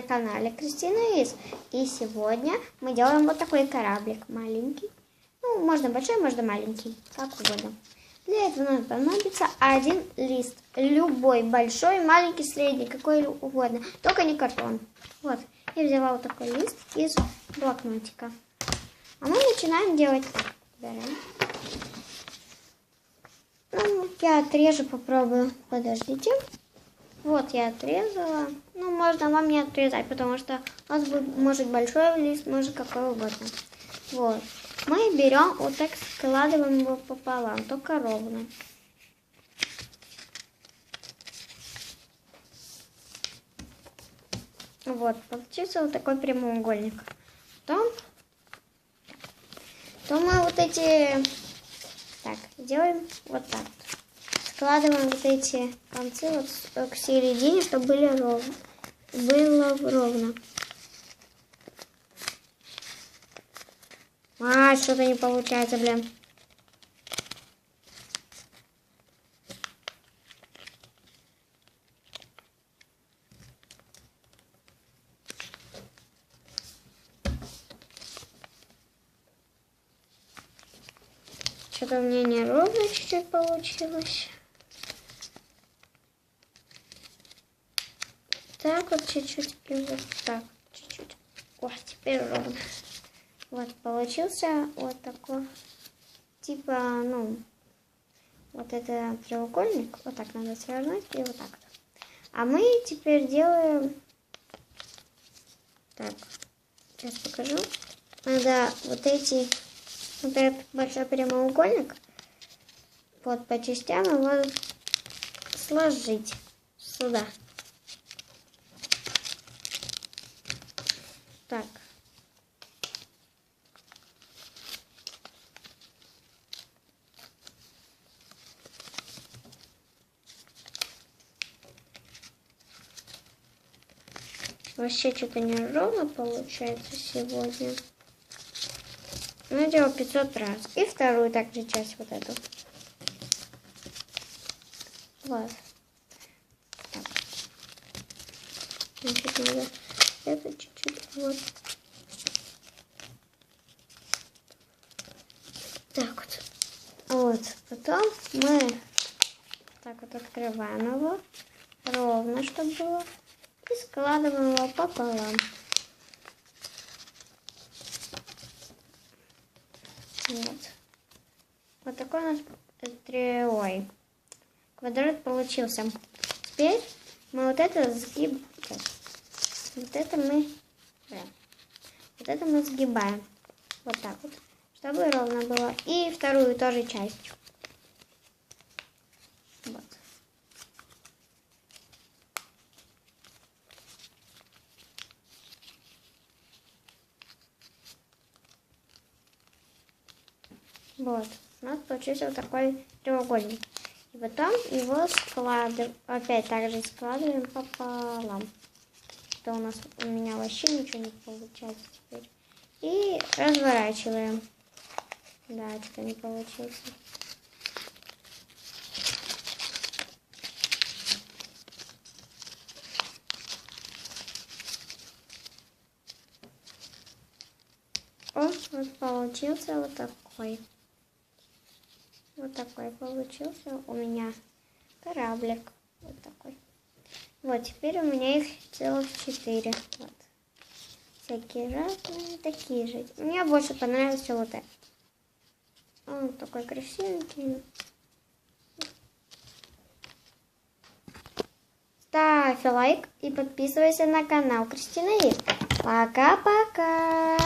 на канале Кристина Из. И сегодня мы делаем вот такой кораблик маленький. Ну, можно большой, можно маленький, как угодно. Для этого нам понадобится один лист. Любой, большой, маленький, средний, какой угодно. Только не картон. Вот, я взяла вот такой лист из блокнотика. А мы начинаем делать так. Берем. Ну, я отрежу, попробую. Подождите. Вот я отрезала. Ну, можно вам не отрезать, потому что у нас будет, может, большой лист, может, какой угодно. Вот. Мы берем, вот так складываем его пополам, только ровно. Вот, получился вот такой прямоугольник. Потом мы вот эти... Так, делаем вот так. Складываем вот эти концы вот к середине, чтобы было ровно. Что-то не получается, блин. Что-то у меня неровно чуть-чуть получилось. Так вот чуть-чуть и вот так чуть-чуть. О, теперь ровно. Вот получился вот такой, типа, ну, вот это треугольник. Вот так надо свернуть и вот так. А мы теперь делаем... Так, сейчас покажу. Надо вот этот большой прямоугольник вот по частям его сложить сюда. Так. Вообще что-то неровно получается сегодня. Ну, делал 500 раз. И вторую также часть вот эту. Вот. Так. Значит, надо это чуть-чуть вот. Так вот. Вот. Потом мы так вот открываем его. Ровно, чтобы было. И складываем его пополам. Вот. Вот такой у нас квадрат получился. Теперь мы вот это мы сгибаем. Вот так вот. Чтобы ровно было. И вторую тоже часть. Вот. Вот, у нас получился вот такой треугольник. И потом его опять также складываем пополам. Что у меня вообще ничего не получается теперь. И разворачиваем. Да, что-то не получилось. Вот получился вот такой. Вот такой получился у меня кораблик. Вот такой. Вот, теперь у меня их целых 4. Вот. Всякие разные, такие же. Мне больше понравился вот этот. Он такой красивенький. Ставь лайк и подписывайся на канал Кристина Из. Пока-пока!